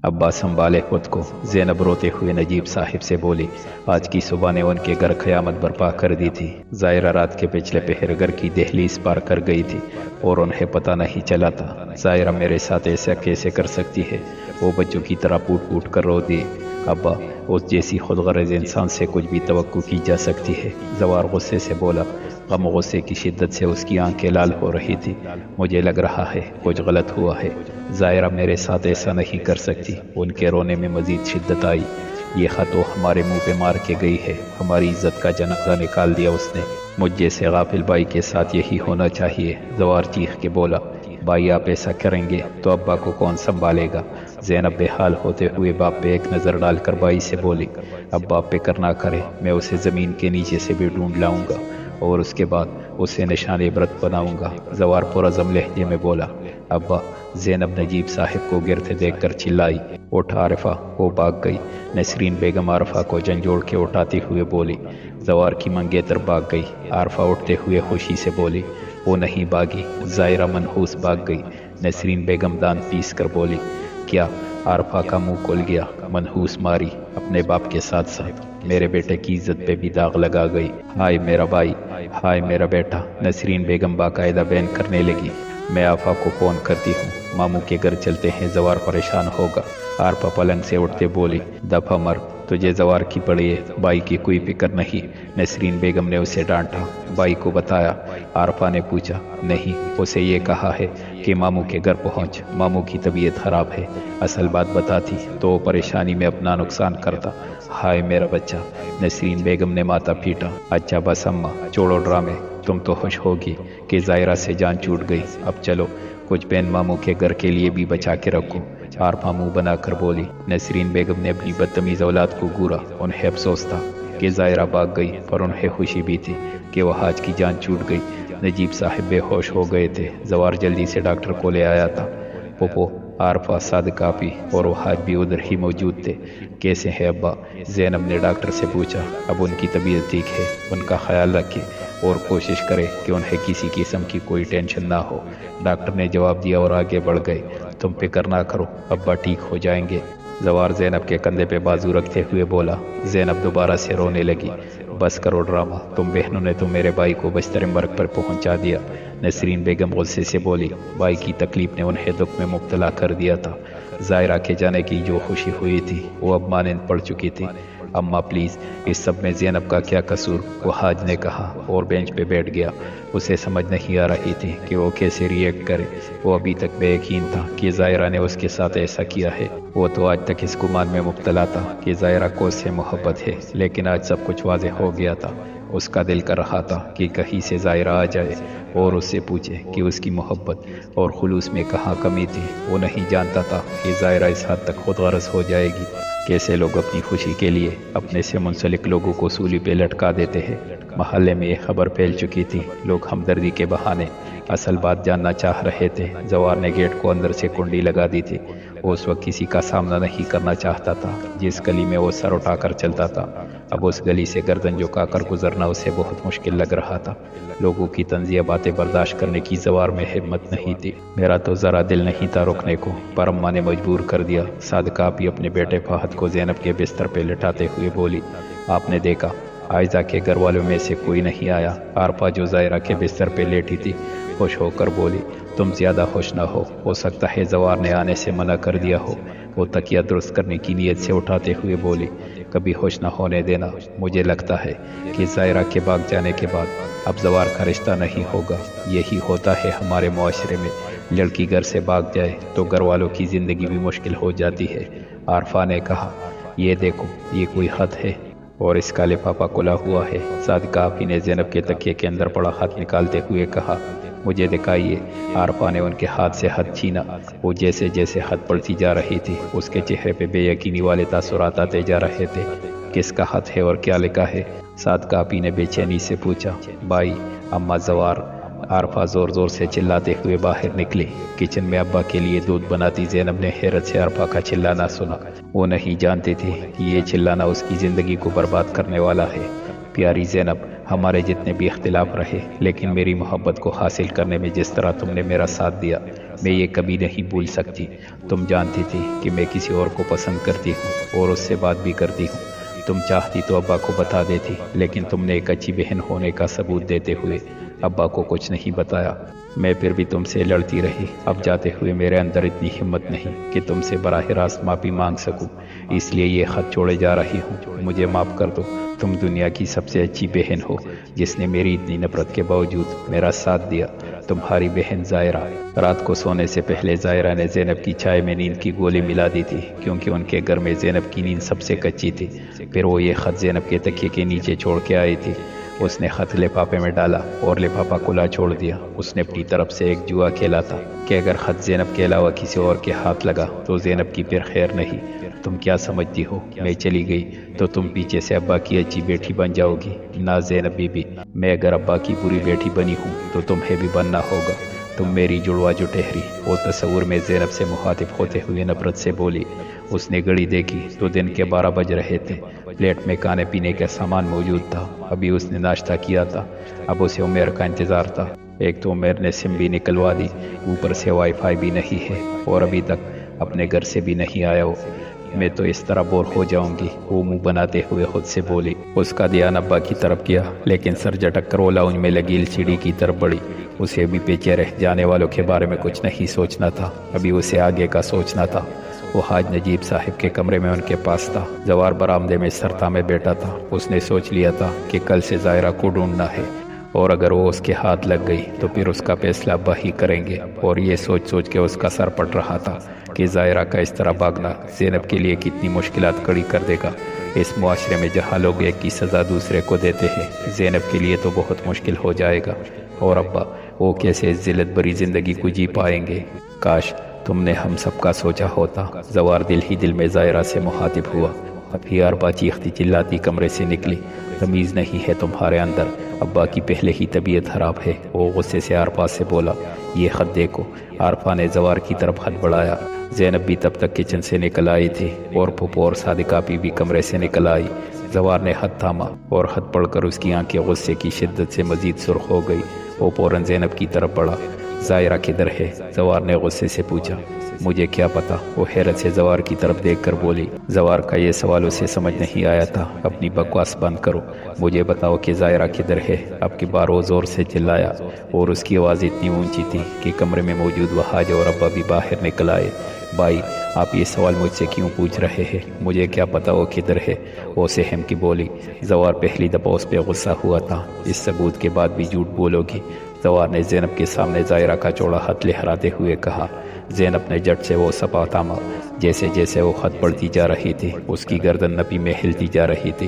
ابا سنبھالے خود کو، زینب روتے ہوئے نجیب صاحب سے بولی، آج کی صبح نے ان کے گھر قیامت برپا کر دی تھی۔ ظاہرہ رات کے پچھلے پہر گھر کی دہلیز پار کر گئی تھی اور انہیں پتہ نہیں چلا تھا۔ ظاہرہ میرے ساتھ ایسا کیسے کر سکتی ہے؟ وہ بچوں کی طرح پوٹ پوٹ کر رو دیے۔ ابا، اس جیسی خود غرض انسان سے کچھ بھی توقع کی جا سکتی ہے؟ زوار غصے سے بولا۔ غم و غصے کی شدت سے اس کی آنکھیں لال ہو رہی تھی۔ مجھے لگ رہا ہے کچھ غلط ہوا ہے، ظاہرہ میرے ساتھ ایسا نہیں کر سکتی۔ ان کے رونے میں مزید شدت آئی۔ یہ خط وہ ہمارے منہ پہ مار کے گئی ہے، ہماری عزت کا جنازہ نکال دیا اس نے۔ مجھ جیسے غافل بھائی کے ساتھ یہی ہونا چاہیے، زوار چیخ کے بولا۔ بھائی آپ ایسا کریں گے تو ابا کو کون سنبھالے گا؟ زینب بے حال ہوتے ہوئے باپ پہ ایک نظر ڈال کر بھائی سے بولی، اب باپ پہ کرنا کرے، میں اسے زمین کے نیچے سے بھی ڈھونڈ لاؤں گا اور اس کے بعد اسے نشان عبرت بناؤں گا۔ زوار پرعزم لہجے میں بولا۔ ابا، زینب نجیب صاحب کو گرتے دیکھ کر چلائی، اٹھ عارفہ، وہ بھاگ گئی۔ نسرین بیگم عارفہ کو جھنجھوڑ کے اٹھاتے ہوئے بولی۔ زوار کی منگیتر بھاگ گئی۔ عارفہ اٹھتے ہوئے خوشی سے بولی، وہ نہیں بھاگی، ظاہرہ منحوس بھاگ گئی۔ نسرین بیگم دانت پیس کر بولی، کیا؟ عارفہ کا منہ کھل گیا۔ منحوس ماری، اپنے باپ کے ساتھ ساتھ میرے بیٹے کی عزت پہ بھی داغ لگا گئی۔ ہائے میرا بھائی، ہائے میرا بیٹا۔ نسرین بیگم باقاعدہ بیان کرنے لگی، میں آفا کو فون کرتی ہوں، ماموں کے گھر چلتے ہیں، زوار پریشان ہوگا۔ عارفہ پلنگ سے اٹھتے بولی، دفع مر، تجھے زوار کی پڑی ہے، بھائی کی کوئی فکر نہیں۔ نسرین بیگم نے اسے ڈانٹا۔ بھائی کو بتایا؟ عارفہ نے پوچھا۔ نہیں، اسے یہ کہا ہے کہ ماموں کے گھر پہنچ، ماموں کی طبیعت خراب ہے، اصل بات بتاتی تو وہ پریشانی میں اپنا نقصان کرتا۔ ہائے میرا بچہ۔ نسرین بیگم نے ماتھا پیٹا۔ اچھا بس اماں، چھوڑو ڈرامے، تم تو خوش ہوگی کہ ظاہرہ سے جان چھوٹ گئی، اب چلو کچھ پین ماموں کے گھر کے لیے بھی بچا کے رکھو۔ عارفہ منہ بنا کر بولی۔ نسرین بیگم نے اپنی بدتمیز اولاد کو گورا۔ انہیں افسوس تھا کہ ظاہرہ بھاگ گئی، پر انہیں خوشی بھی تھی کہ وہ حاج کی جان چھوٹ گئی۔ نجیب صاحب بے ہوش ہو گئے تھے۔ زوار جلدی سے ڈاکٹر کو لے آیا تھا۔ پوپو، عارفہ، صادق آپی اور وہ حاج بھی ادھر ہی موجود تھے۔ کیسے ہیں ابا؟ زینب نے ڈاکٹر سے پوچھا۔ اب ان کی طبیعت ٹھیک ہے، ان کا خیال رکھیں اور کوشش کریں کہ انہیں کسی قسم کی کوئی ٹینشن نہ ہو، ڈاکٹر نے جواب دیا اور آگے بڑھ گئے۔ تم فکر نہ کرو، ابا ٹھیک ہو جائیں گے۔ زوار زینب کے کندھے پہ بازو رکھتے ہوئے بولا۔ زینب دوبارہ سے رونے لگی۔ بس کرو ڈرامہ، تم بہنوں نے تو میرے بھائی کو بستر مرگ پر پہنچا دیا۔ نسرین بیگم غصے سے بولی، بھائی کی تکلیف نے انہیں دکھ میں مبتلا کر دیا تھا۔ ظاہرہ کے جانے کی جو خوشی ہوئی تھی وہ اب مانند پڑ چکی تھی۔ اماں پلیز، اس سب میں زینب کا کیا قصور؟ وہ حاج نے کہا اور بینچ پہ بیٹھ گیا۔ اسے سمجھ نہیں آ رہی تھی کہ وہ کیسے ریئیکٹ کرے۔ وہ ابھی تک بے یقین تھا کہ ظاہرہ نے اس کے ساتھ ایسا کیا ہے۔ وہ تو آج تک اس گمان میں مبتلا تھا کہ ظاہرہ کو اس سے محبت ہے، لیکن آج سب کچھ واضح ہو گیا تھا۔ اس کا دل کر رہا تھا کہ کہیں سے ظاہرہ آ جائے اور اس سے پوچھے کہ اس کی محبت اور خلوص میں کہاں کمی تھی۔ وہ نہیں جانتا تھا کہ ظاہرہ اس حد تک خود غرض ہو جائے گی۔ کیسے لوگ اپنی خوشی کے لیے اپنے سے منسلک لوگوں کو سولی پہ لٹکا دیتے ہیں۔ محلے میں یہ خبر پھیل چکی تھی۔ لوگ ہمدردی کے بہانے اصل بات جاننا چاہ رہے تھے۔ زوار نے گیٹ کو اندر سے کنڈی لگا دی تھی۔ وہ اس وقت کسی کا سامنا نہیں کرنا چاہتا تھا۔ جس گلی میں وہ سر اٹھا کر چلتا تھا، اب اس گلی سے گردن جھکا کر گزرنا اسے بہت مشکل لگ رہا تھا۔ لوگوں کی طنزیہ باتیں برداشت کرنے کی زوار میں ہمت نہیں تھی۔ میرا تو ذرا دل نہیں تھا رکنے کو، پر اماں نے مجبور کر دیا۔ صادقہ آپی اپنے بیٹے فہد کو زینب کے بستر پہ لٹاتے ہوئے بولی، آپ نے دیکھا عائزہ کے گھر والوں میں سے کوئی نہیں آیا؟ عارفہ جو ظاہرہ کے بستر پہ لیٹی تھی خوش ہو کر بولی، تم زیادہ خوش نہ ہو سکتا ہے زوار نے آنے سے منع کر دیا ہو۔ وہ تکیہ درست کرنے کی نیت سے اٹھاتے ہوئے بولی، کبھی خوش نہ ہونے دینا۔ مجھے لگتا ہے کہ ظاہرہ کے بھاگ جانے کے بعد اب زوار کا رشتہ نہیں ہوگا۔ یہی ہوتا ہے ہمارے معاشرے میں، لڑکی گھر سے بھاگ جائے تو گھر والوں کی زندگی بھی مشکل ہو جاتی ہے۔ عارفہ نے کہا، یہ دیکھو، یہ کوئی خط ہے اور اس کا لفافہ کھلا ہوا ہے۔ صادقہ آپی نے زینب کے تکیے کے اندر پڑا خط نکالتے ہوئے کہا، مجھے دکھائیے۔ عارفہ نے ان کے ہاتھ سے خط چھینا۔ وہ جیسے جیسے خط پڑھتی جا رہی تھی اس کے چہرے پہ بے یقینی والے تاثرات آتے جا رہے تھے۔ کس کا خط ہے اور کیا لکھا ہے؟ صادقہ آپی نے بے چینی سے پوچھا۔ بھائی، اماں، زوار۔ عارفہ زور زور سے چلاتے ہوئے باہر نکلی۔ کچن میں ابا کے لیے دودھ بناتی زینب نے حیرت سے عارفہ کا چلانا سنا۔ وہ نہیں جانتی تھی کہ یہ چلانا اس کی زندگی کو برباد کرنے والا ہے۔ پیاری زینب، ہمارے جتنے بھی اختلاف رہے، لیکن میری محبت کو حاصل کرنے میں جس طرح تم نے میرا ساتھ دیا میں یہ کبھی نہیں بھول سکتی۔ تم جانتی تھی کہ میں کسی اور کو پسند کرتی ہوں اور اس سے بات بھی کرتی ہوں۔ تم چاہتی تو ابا کو بتا دیتی، لیکن تم نے ایک اچھی بہن ہونے کا ثبوت دیتے ہوئے ابا کو کچھ نہیں بتایا۔ میں پھر بھی تم سے لڑتی رہی۔ اب جاتے ہوئے میرے اندر اتنی ہمت نہیں کہ تم سے براہ راست معافی مانگ سکوں، اس لیے یہ خط چھوڑے جا رہی ہوں۔ مجھے معاف کر دو۔ تم دنیا کی سب سے اچھی بہن ہو جس نے میری اتنی نفرت کے باوجود میرا ساتھ دیا۔ تمہاری بہن زائرہ۔ رات کو سونے سے پہلے زائرہ نے زینب کی چائے میں نیند کی گولی ملا دی تھی، کیونکہ ان کے گھر میں زینب کی نیند سب سے کچی تھی۔ پھر وہ یہ خط زینب کے تکیے کے نیچے چھوڑ کے آئی تھی۔ اس نے خط لفافے میں ڈالا اور لفافہ کھلا چھوڑ دیا۔ اس نے اپنی طرف سے ایک جوا کھیلا تھا کہ اگر خط زینب کے علاوہ کسی اور کے ہاتھ لگا تو زینب کی پھر خیر نہیں۔ تم کیا سمجھتی ہو میں چلی گئی تو تم پیچھے سے ابا کی اچھی بیٹی بن جاؤ گی؟ نہ زینب بی بی، میں اگر ابا کی بری بیٹی بنی ہوں تو تمہیں بھی بننا ہوگا۔ تم میری جڑوا جو ٹہری۔ وہ تصور میں زینب سے مخاطب ہوتے ہوئے نفرت سے بولی۔ اس نے گھڑی دیکھی تو دن کے 12 بج رہے تھے۔ پلیٹ میں کھانے پینے کا سامان موجود تھا۔ ابھی اس نے ناشتہ کیا تھا۔ اب اسے عمیر کا انتظار تھا۔ ایک تو عمیر نے سم بھی نکلوا دی، اوپر سے وائی فائی بھی نہیں ہے اور ابھی تک اپنے گھر سے بھی نہیں آیا ہو۔ میں تو اس طرح بور ہو جاؤں گی، وہ منہ بناتے ہوئے خود سے بولی۔ اس کا دھیان ابا کی طرف گیا، لیکن سر جھٹک کر وہ لاؤنج میں لگی LCD کی طرف بڑھی۔ اسے ابھی پیچھے رہ جانے والوں کے بارے میں کچھ نہیں سوچنا تھا، ابھی اسے آگے کا سوچنا تھا۔ وہ حاج نجیب صاحب کے کمرے میں ان کے پاس تھا۔ زوار برآمدے میں سرتا میں بیٹھا تھا۔ اس نے سوچ لیا تھا کہ کل سے زائرہ کو ڈھونڈنا ہے، اور اگر وہ اس کے ہاتھ لگ گئی تو پھر اس کا فیصلہ ابا ہی کریں گے۔ اور یہ سوچ سوچ کے اس کا سر پٹ رہا تھا کہ زائرہ کا اس طرح بھاگنا زینب کے لیے کتنی مشکلات کھڑی کر دے گا۔ اس معاشرے میں جہاں لوگ ایک کی سزا دوسرے کو دیتے ہیں، زینب کے لیے تو بہت مشکل ہو جائے گا۔ اور ابا، وہ کیسے اس ذلت بری زندگی کو جی پائیں گے؟ کاش تم نے ہم سب کا سوچا ہوتا۔ زوار دل ہی دل میں زائرہ سے مخاطب ہوا۔ ابھی اربا چیختی چلاتی کمرے سے نکلی۔ تمیز نہیں ہے تمہارے اندر، ابا کی پہلے ہی طبیعت خراب ہے۔ وہ غصے سے عارفہ سے بولا، یہ خط دیکھو۔ عارفہ نے زوار کی طرف خط بڑھایا۔ زینب بھی تب تک کچن سے نکل آئی تھی اور پھپھو اور صادقہ بھی کمرے سے نکل آئی۔ زوار نے خط تھاما اور خط پڑھ کر اس کی آنکھیں غصے کی شدت سے مزید سرخ ہو گئی۔ وہ فوراً زینب کی طرف بڑھا۔ زائرہ کدھر ہے؟ زوار نے غصے سے پوچھا۔ مجھے کیا پتا، وہ حیرت سے زوار کی طرف دیکھ کر بولی۔ زوار کا یہ سوال اسے سمجھ نہیں آیا تھا۔ اپنی بکواس بند کرو، مجھے بتاؤ کہ زائرہ کدھر ہے؟ اب کی بار وہ زور سے چلایا اور اس کی آواز اتنی اونچی تھی کہ کمرے میں موجود وہ حاج اور ابا بھی باہر نکل آئے۔ بھائی، آپ یہ سوال مجھ سے کیوں پوچھ رہے ہیں؟ مجھے کیا پتا وہ کدھر ہے؟ وہ سہم کی بولی۔ زوار پہلی دفعہ اس پہ غصہ ہوا تھا۔ اس ثبوت کے بعد بھی جھوٹ بولو گی؟ زوار نے زینب کے سامنے زائرہ کا چوڑا ہاتھ لہراتے ہوئے کہا۔ زینب نے جٹ سے وہ سپا تھاما۔ جیسے جیسے وہ خط پڑھتی جا رہی تھی اس کی گردن نپی میں ہلتی جا رہی تھی۔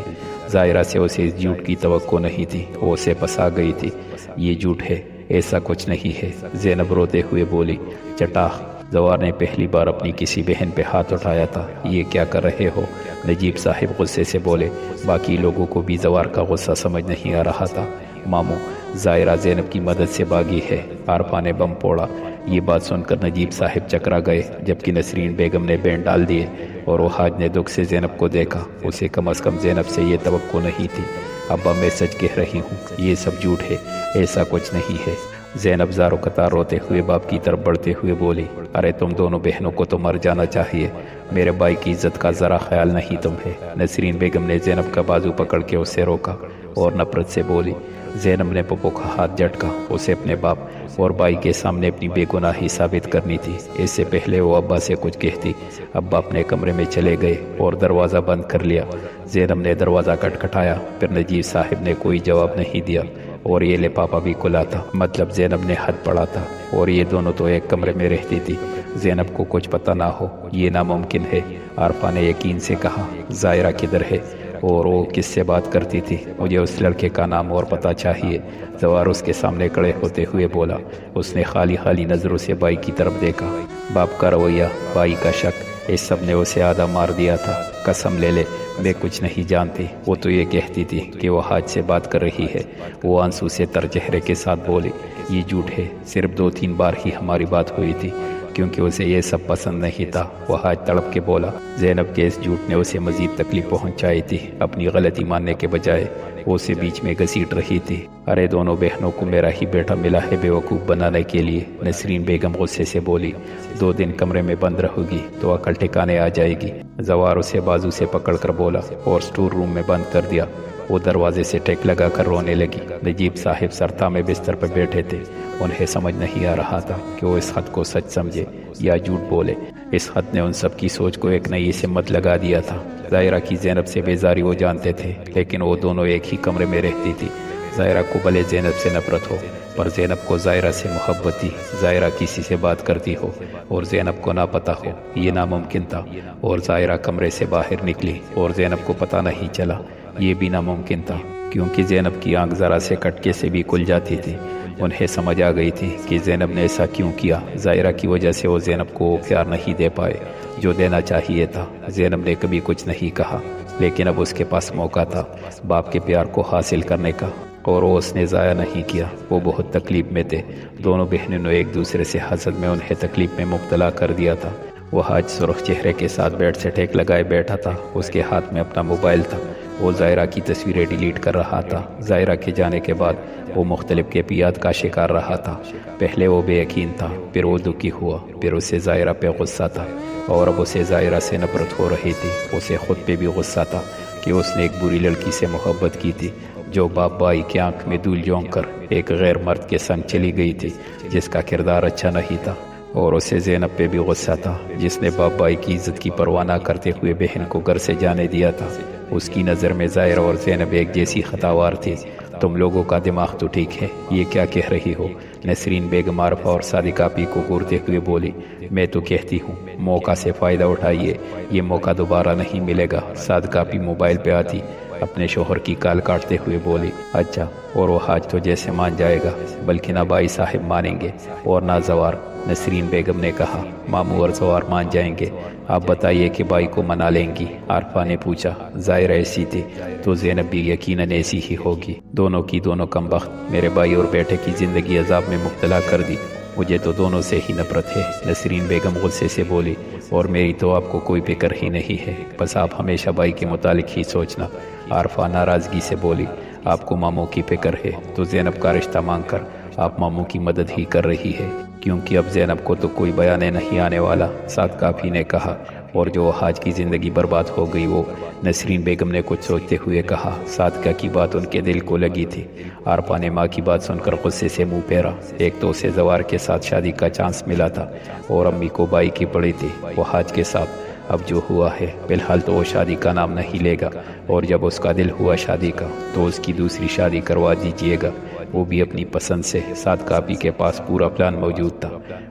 زائرہ سے اسے اس جھوٹ کی توقع نہیں تھی، وہ اسے پسا گئی تھی۔ یہ جھوٹ ہے، ایسا کچھ نہیں ہے، زینب روتے ہوئے بولی۔ چٹاخ! زوار نے پہلی بار اپنی کسی بہن پہ ہاتھ اٹھایا تھا۔ یہ کیا کر رہے ہو؟ نجیب صاحب غصے سے بولے۔ باقی لوگوں کو بھی زوار کا غصہ سمجھ نہیں آ رہا تھا۔ ماموں، زائرہ زینب کی مدد سے بھاگی ہے، عارفہ نے بم پھوڑا۔ یہ بات سن کر نجیب صاحب چکرا گئے، جبکہ نسرین بیگم نے بین ڈال دیے اور وہ حاج نے دکھ سے زینب کو دیکھا۔ اسے کم از کم زینب سے یہ توقع نہیں تھی۔ ابا، میں سچ کہہ رہی ہوں، یہ سب جھوٹ ہے، ایسا کچھ نہیں ہے۔ زینب زارو قطار روتے ہوئے باپ کی طرف بڑھتے ہوئے بولی۔ ارے تم دونوں بہنوں کو تو مر جانا چاہیے، میرے بھائی کی عزت کا ذرا خیال نہیں تمہیں۔ نسرین بیگم نے زینب کا بازو پکڑ کے اسے روکا اور نفرت سے بولی۔ زینب نے پپو کا ہاتھ جھٹکا۔ اسے اپنے باپ اور بھائی کے سامنے اپنی بے گناہی ثابت کرنی تھی۔ اس سے پہلے وہ ابا سے کچھ کہتی۔ ابا اپنے کمرے میں چلے گئے اور دروازہ بند کر لیا۔ زینب نے دروازہ کھٹکھٹایا، پھر نجیب صاحب نے کوئی جواب نہیں دیا اور یہ لفافہ بھی کھلا تھا، مطلب زینب نے خط پڑھا تھا اور یہ دونوں تو ایک کمرے میں رہتی تھی۔ زینب کو کچھ پتہ نہ ہو، یہ ناممکن ہے، عارفہ نے یقین سے کہا۔ زائرہ کدھر ہے اور وہ کس سے بات کرتی تھی؟ مجھے اس لڑکے کا نام اور پتہ چاہیے، زوار اس کے سامنے کھڑے ہوتے ہوئے بولا۔ اس نے خالی خالی نظروں سے بھائی کی طرف دیکھا۔ باپ کا رویہ، بھائی کا شک، اس سب نے اسے آدھا مار دیا تھا۔ قسم لے لے، میں کچھ نہیں جانتی۔ وہ تو یہ کہتی تھی کہ وہ حاج سے بات کر رہی ہے۔ وہ آنسو سے تر چہرے کے ساتھ بولی۔ یہ جھوٹ ہے، صرف 2-3 بار ہی ہماری بات ہوئی تھی، کیونکہ اسے یہ سب پسند نہیں تھا۔ وہ حاج تڑپ کے بولا۔ زینب کے اس جھوٹ نے اسے مزید تکلیف پہنچائی تھی۔ اپنی غلطی ماننے کے بجائے وہ اسے بیچ میں گھسیٹ رہی تھی۔ ارے دونوں بہنوں کو میرا ہی بیٹا ملا ہے بیوقوف بنانے کے لیے، نسرین بیگم غصے سے بولی۔ 2 دن کمرے میں بند رہو گی تو عقل ٹھکانے آ جائے گی۔ زوار اسے بازو سے پکڑ کر بولا اور اسٹور روم میں بند کر دیا۔ وہ دروازے سے ٹیک لگا کر رونے لگی۔ نجیب صاحب سرتا میں بستر پر بیٹھے تھے۔ انہیں سمجھ نہیں آ رہا تھا کہ وہ اس خط کو سچ سمجھے یا جھوٹ بولے۔ اس خط نے ان سب کی سوچ کو ایک نئی سمت لگا دیا تھا۔ ظاہرہ کی زینب سے بیزاری وہ جانتے تھے، لیکن وہ دونوں ایک ہی کمرے میں رہتی تھی۔ ظاہرہ کو بھلے زینب سے نفرت ہو، پر زینب کو ظاہرہ سے محبت تھی۔ ظاہرہ کسی سے بات کرتی ہو اور زینب کو نہ پتہ ہو، یہ ناممکن تھا۔ اور ظاہرہ کمرے سے باہر نکلی اور زینب کو پتہ نہیں چلا، یہ بھی ناممکن تھا، کیونکہ زینب کی آنکھ ذرا سے کٹکے سے بھی کھل جاتی تھی۔ انہیں سمجھ آ گئی تھی کہ زینب نے ایسا کیوں کیا۔ ظاہرہ کی وجہ سے وہ زینب کو وہ پیار نہیں دے پائے جو دینا چاہیے تھا۔ زینب نے کبھی کچھ نہیں کہا، لیکن اب اس کے پاس موقع تھا باپ کے پیار کو حاصل کرنے کا، اور وہ اس نے ضائع نہیں کیا۔ وہ بہت تکلیف میں تھے۔ دونوں بہنوں نے ایک دوسرے سے حسد میں انہیں تکلیف میں مبتلا کر دیا تھا۔ وہ حاج سرخ چہرے کے ساتھ بیڈ سے ٹیک لگائے بیٹھا تھا۔ اس کے ہاتھ میں اپنا موبائل تھا۔ وہ ظاہرہ کی تصویریں ڈیلیٹ کر رہا تھا۔ ظاہرہ کے جانے کے بعد وہ مختلف کیفیات کا شکار رہا تھا۔ پہلے وہ بے یقین تھا، پھر وہ دکھی ہوا، پھر اسے ظاہرہ پہ غصہ تھا، اور اب اسے ظاہرہ سے نفرت ہو رہی تھی۔ اسے خود پہ بھی غصہ تھا کہ اس نے ایک بری لڑکی سے محبت کی تھی، جو باپ بھائی کی آنکھ میں دھول جھونک کر ایک غیر مرد کے سنگ چلی گئی تھی جس کا کردار اچھا نہیں تھا۔ اور اسے زینب پہ بھی غصہ تھا، جس نے باپ بھائی کی عزت کی پرواہ نہ کرتے ہوئے بہن کو گھر سے جانے دیا تھا۔ اس کی نظر میں ظاہرہ اور زینب ایک جیسی خطاوار تھی۔ تم لوگوں کا دماغ تو ٹھیک ہے، یہ کیا کہہ رہی ہو؟ نسرین بیگم عارفہ اور صادقہ آپی کو گورتے ہوئے بولی۔ میں تو کہتی ہوں موقع سے فائدہ اٹھائیے، یہ موقع دوبارہ نہیں ملے گا۔ صادقہ آپی موبائل پہ آتی اپنے شوہر کی کال کاٹتے ہوئے بولی۔ اچھا، اور وہ حاج تو جیسے مان جائے گا، بلکہ نہ بھائی صاحب مانیں گے اور نہ زوار۔ نسرین بیگم نے کہا، ماموں اور زوار مان جائیں گے، آپ بتائیے کہ بھائی کو منا لیں گی؟ عارفہ نے پوچھا۔ ظاہر ایسی تھی تو زینب بھی یقیناً ایسی ہی ہوگی۔ دونوں کی دونوں کمبخت میرے بھائی اور بیٹے کی زندگی عذاب میں مبتلا کر دی۔ مجھے تو دونوں سے ہی نفرت ہے، نسرین بیگم غصے سے بولی، اور میری تو آپ کو کوئی فکر ہی نہیں ہے، بس آپ ہمیشہ بھائی کے متعلق ہی سوچنا۔ عارفہ ناراضگی سے بولی، آپ کو ماموں کی فکر ہے تو زینب کا رشتہ مانگ کر آپ ماموں کی مدد ہی کر رہی ہے، کیونکہ اب زینب کو تو کوئی بیانے نہیں آنے والا۔ صادقہ آپی نے کہا، اور جو حاج کی زندگی برباد ہو گئی وہ؟ نسرین بیگم نے کچھ سوچتے ہوئے کہا۔ صادقہ کی بات ان کے دل کو لگی تھی۔ عارفہ نے ماں کی بات سن کر غصے سے منہ پھیرا۔ ایک تو اسے زوار کے ساتھ شادی کا چانس ملا تھا، اور امی کو بھائی کی پڑی تھی وہ حاج کے ساتھ۔ اب جو ہوا ہے فی الحال تو وہ شادی کا نام نہیں لے گا، اور جب اس کا دل ہوا شادی کا تو اس کی دوسری شادی کروا دیجیے گا، وہ بھی اپنی پسند سے۔ صادقہ آپی کے پاس پورا پلان موجود تھا۔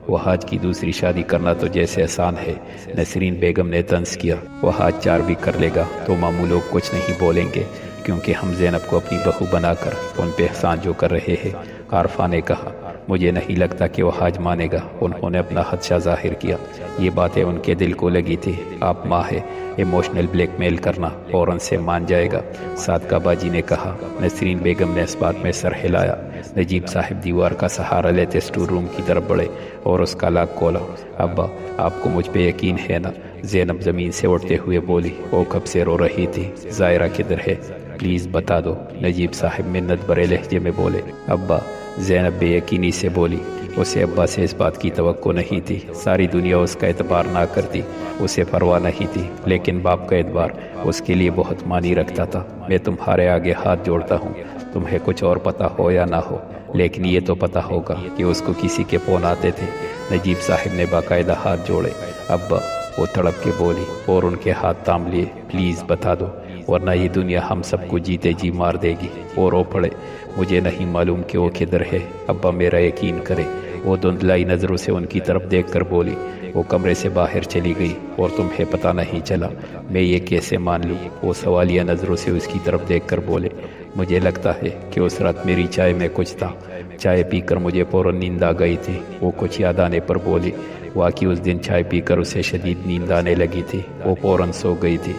وہ حاج کی دوسری شادی کرنا تو جیسے آسان ہے، نسرین بیگم نے طنز کیا، وہ حاج 4 بھی کر لے گا تو ماموں لوگ کچھ نہیں بولیں گے، کیونکہ ہم زینب کو اپنی بہو بنا کر ان پہ احسان جو کر رہے ہیں۔ عارفہ نے کہا، مجھے نہیں لگتا کہ وہ حاج مانے گا۔ انہوں نے اپنا خدشہ ظاہر کیا۔ یہ باتیں ان کے دل کو لگی تھی۔ آپ ماں ہے، ایموشنل بلیک میل کرنا فوراً سے مان جائے گا، صادقہ باجی نے کہا۔ نسرین بیگم نے اس بات میں سر ہلایا۔ نجیب صاحب دیوار کا سہارا لیتے اسٹور روم کی طرف بڑھے اور اس کا لاک کھولا۔ ابا، آپ کو مجھ پہ یقین ہے نا؟ زینب زمین سے اٹھتے ہوئے بولی۔ وہ کب سے رو رہی تھی۔ ظاہرہ کدھر ہے؟ پلیز بتا دو، نجیب صاحب منت بھرے لہجے میں بولے۔ ابا، زینب بے یقینی سے بولی۔ اسے ابا سے اس بات کی توقع نہیں تھی۔ ساری دنیا اس کا اعتبار نہ کرتی، اسے پرواہ نہیں تھی، لیکن باپ کا اعتبار اس کے لیے بہت معنی رکھتا تھا۔ میں تمہارے آگے ہاتھ جوڑتا ہوں، تمہیں کچھ اور پتہ ہو یا نہ ہو، لیکن یہ تو پتہ ہوگا کہ اس کو کسی کے فون آتے تھے۔ نجیب صاحب نے باقاعدہ ہاتھ جوڑے۔ ابا، وہ تڑپ کے بولی اور ان کے ہاتھ تھام لیے۔ پلیز بتا دو، ورنہ یہ دنیا ہم سب کو جیتے جی مار دے گی۔ اور رو پڑے، مجھے نہیں معلوم کہ وہ کدھر ہے، ابا میرا یقین کرے۔ وہ دھندلائی نظروں سے ان کی طرف دیکھ کر بولی۔ وہ کمرے سے باہر چلی گئی اور تمہیں پتہ نہیں چلا، میں یہ کیسے مان لوں؟ وہ سوالیہ نظروں سے اس کی طرف دیکھ کر بولے۔ مجھے لگتا ہے کہ اس رات میری چائے میں کچھ تھا، چائے پی کر مجھے فوراً نیند آ گئی تھی۔ وہ کچھ یاد آنے پر بولی۔ واقعی اس دن چائے پی کر اسے شدید نیند آنے لگی تھی، وہ فوراً سو گئی تھی۔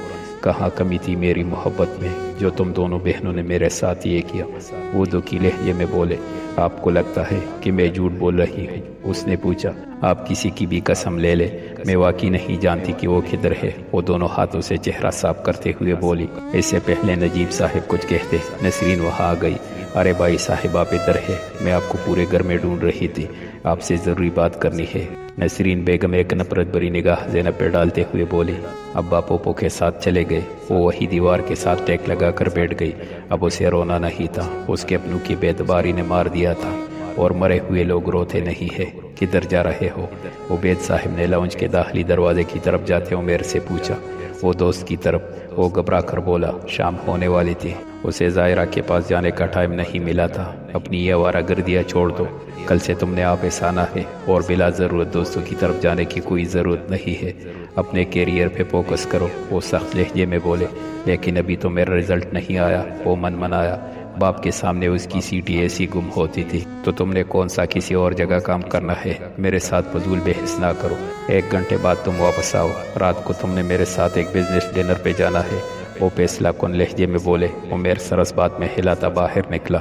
کہاں کمی تھی میری محبت میں جو تم دونوں بہنوں نے میرے ساتھ یہ کیا؟ وہ دکھی لہجے میں بولے۔ آپ کو لگتا ہے کہ میں جھوٹ بول رہی ہوں؟ اس نے پوچھا۔ آپ کسی کی بھی قسم لے لیں، میں واقعی نہیں جانتی کہ وہ کدھر ہے۔ وہ دونوں ہاتھوں سے چہرہ صاف کرتے ہوئے بولی۔ اس سے پہلے نجیب صاحب کچھ کہتے نسرین وہاں آ گئی۔ ارے بھائی صاحب، آپ ادھر ہے، میں آپ کو پورے گھر میں ڈھونڈ رہی تھی، آپ سے ضروری بات کرنی ہے۔ نسرین بیگم ایک نفرت بھری نگاہ زینب پہ ڈالتے ہوئے بولی۔ ابا پوپو کے ساتھ چلے گئے۔ وہ وہی دیوار کے ساتھ ٹیک لگا کر بیٹھ گئی۔ اب اسے رونا نہیں تھا، اس کے اپنوں کی بے اعتباری نے مار دیا تھا، اور مرے ہوئے لوگ روتے نہیں ہے۔ کدھر جا رہے ہو؟ عبید صاحب نے لاؤنج کے داخلی دروازے کی طرف جاتے عمیر سے پوچھا۔ وہ دوست کی طرف، وہ گھبرا کر بولا۔ شام ہونے والی تھی، اسے ظاہرہ کے پاس جانے کا ٹائم نہیں ملا تھا۔ اپنی یہ آوارہ گردیاں چھوڑ دو، کل سے تم نے واپس آنا ہے، اور بلا ضرورت دوستوں کی طرف جانے کی کوئی ضرورت نہیں ہے۔ اپنے کیریئر پہ فوکس کرو، وہ سخت لہجے میں بولے۔ لیکن ابھی تو میرا رزلٹ نہیں آیا، وہ منایا۔ باپ کے سامنے اس کی سیٹی ایسی گم ہوتی تھی، تو تم نے کون سا کسی اور جگہ کام کرنا ہے؟ میرے ساتھ فضول بحث نہ کرو۔ 1 گھنٹے بعد تم واپس آؤ، رات کو تم نے میرے ساتھ ایک بزنس ڈنر پہ جانا ہے، وہ فیصلہ کن لہجے میں بولے۔ عمیر سرس بات میں ہلاتا باہر نکلا۔